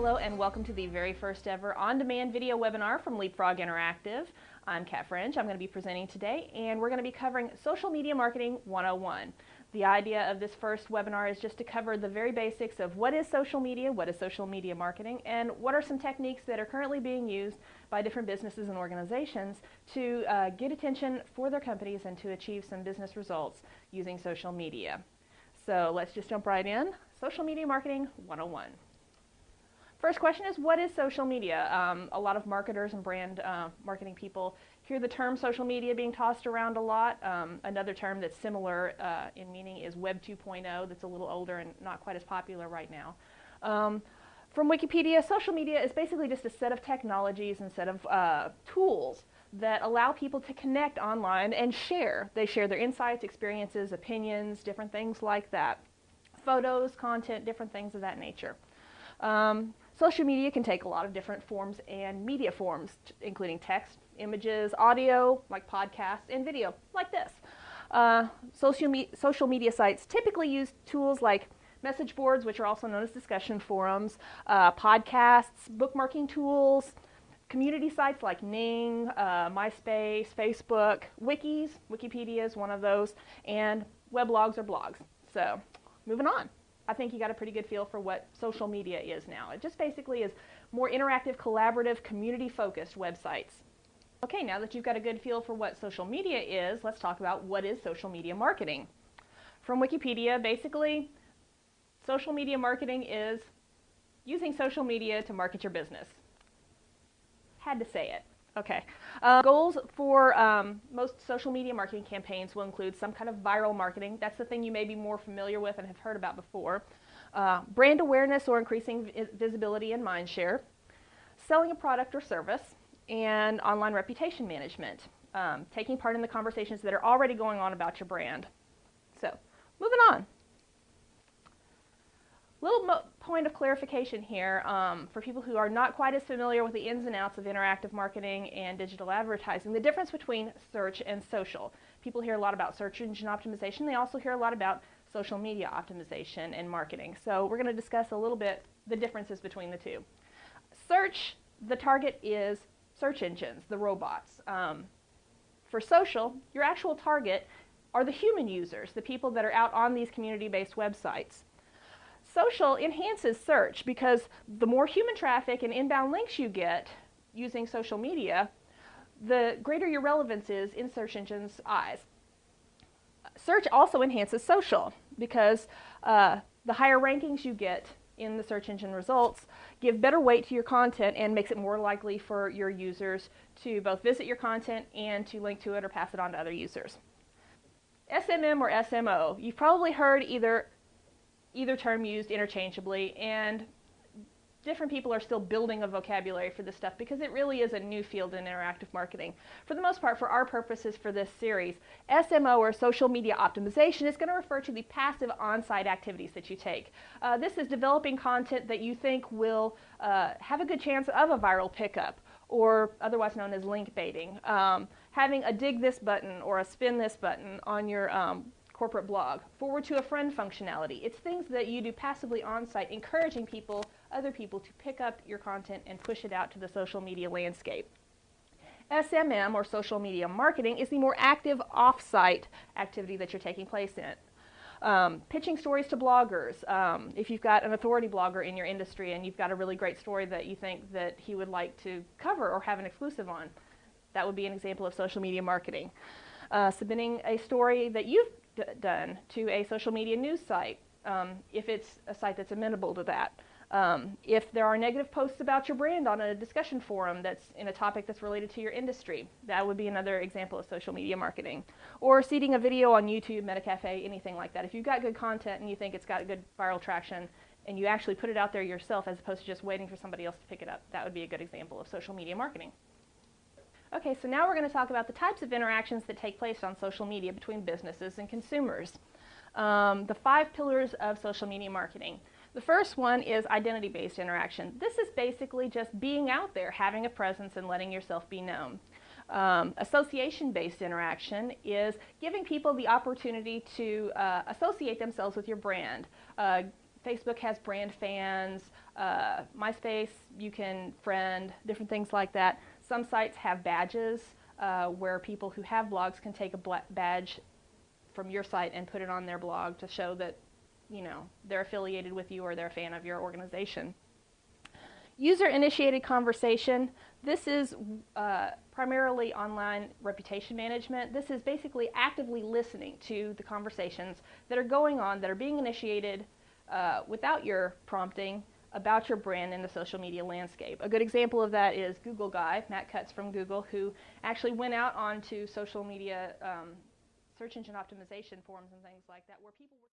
Hello and welcome to the very first ever on-demand video webinar from Leapfrog Interactive. I'm Kat French. I'm going to be presenting today and we're going to be covering Social Media Marketing 101. The idea of this first webinar is just to cover the very basics of what is social media marketing, and what are some techniques that are currently being used by different businesses and organizations to get attention for their companies and to achieve some business results using social media. So let's just jump right in. Social Media Marketing 101. First question is, what is social media? A lot of marketers and brand marketing people hear the term social media being tossed around a lot. Another term that's similar in meaning is Web 2.0, that's a little older and not quite as popular right now. From Wikipedia, social media is basically just a set of technologies and set of tools that allow people to connect online and share. They share their insights, experiences, opinions, different things like that. Photos, content, different things of that nature. Social media can take a lot of different forms and media forms, including text, images, audio, like podcasts, and video, like this. Social media sites typically use tools like message boards, which are also known as discussion forums, podcasts, bookmarking tools, community sites like Ning, MySpace, Facebook, wikis, Wikipedia is one of those, and weblogs or blogs. So, moving on. I think you got a pretty good feel for what social media is now. It just basically is more interactive, collaborative, community-focused websites. Okay, now that you've got a good feel for what social media is, let's talk about what is social media marketing. From Wikipedia, basically, social media marketing is using social media to market your business. Had to say it. Okay. Goals for most social media marketing campaigns will include some kind of viral marketing. That's the thing you may be more familiar with and have heard about before. Brand awareness or increasing visibility and mind share. Selling a product or service. And online reputation management. Taking part in the conversations that are already going on about your brand. So, moving on. Little point of clarification here for people who are not quite as familiar with the ins and outs of interactive marketing and digital advertising, the difference between search and social. People hear a lot about search engine optimization. They also hear a lot about social media optimization and marketing. So we're going to discuss a little bit the differences between the two. Search, the target is search engines, the robots. For social, your actual target are the human users, the people that are out on these community-based websites. Social enhances search because the more human traffic and inbound links you get using social media, the greater your relevance is in search engines' eyes. Search also enhances social because the higher rankings you get in the search engine results give better weight to your content and makes it more likely for your users to both visit your content and to link to it or pass it on to other users. SMM or SMO, you've probably heard either term used interchangeably, and different people are still building a vocabulary for this stuff because it really is a new field in interactive marketing. For the most part, for our purposes for this series, SMO or social media optimization is going to refer to the passive on-site activities that you take. This is developing content that you think will have a good chance of a viral pickup, or otherwise known as link baiting. Having a dig this button or a spin this button on your corporate blog, forward to a friend functionality. It's things that you do passively on-site, encouraging other people to pick up your content and push it out to the social media landscape. SMM, or social media marketing, is the more active off-site activity that you're taking place in. Pitching stories to bloggers. If you've got an authority blogger in your industry and you've got a really great story that you think that he would like to cover or have an exclusive on, that would be an example of social media marketing. Submitting a story that you've done to a social media news site, if it's a site that's amenable to that. If there are negative posts about your brand on a discussion forum that's in a topic that's related to your industry, that would be another example of social media marketing. Or seeding a video on YouTube, Metacafe, anything like that. If you've got good content and you think it's got good viral traction and you actually put it out there yourself as opposed to just waiting for somebody else to pick it up, that would be a good example of social media marketing. Okay, so now we're going to talk about the types of interactions that take place on social media between businesses and consumers. The 5 pillars of social media marketing. The first one is identity-based interaction. This is basically just being out there, having a presence, and letting yourself be known. Association-based interaction is giving people the opportunity to associate themselves with your brand. Facebook has brand fans. MySpace, you can friend, different things like that. Some sites have badges where people who have blogs can take a badge from your site and put it on their blog to show that, you know, they're affiliated with you or they're a fan of your organization. User-initiated conversation. This is primarily online reputation management. This is basically actively listening to the conversations that are going on, that are being initiated without your prompting about your brand in the social media landscape. A good example of that is Google Guy, Matt Cutts from Google, who actually went out onto social media search engine optimization forums and things like that where people were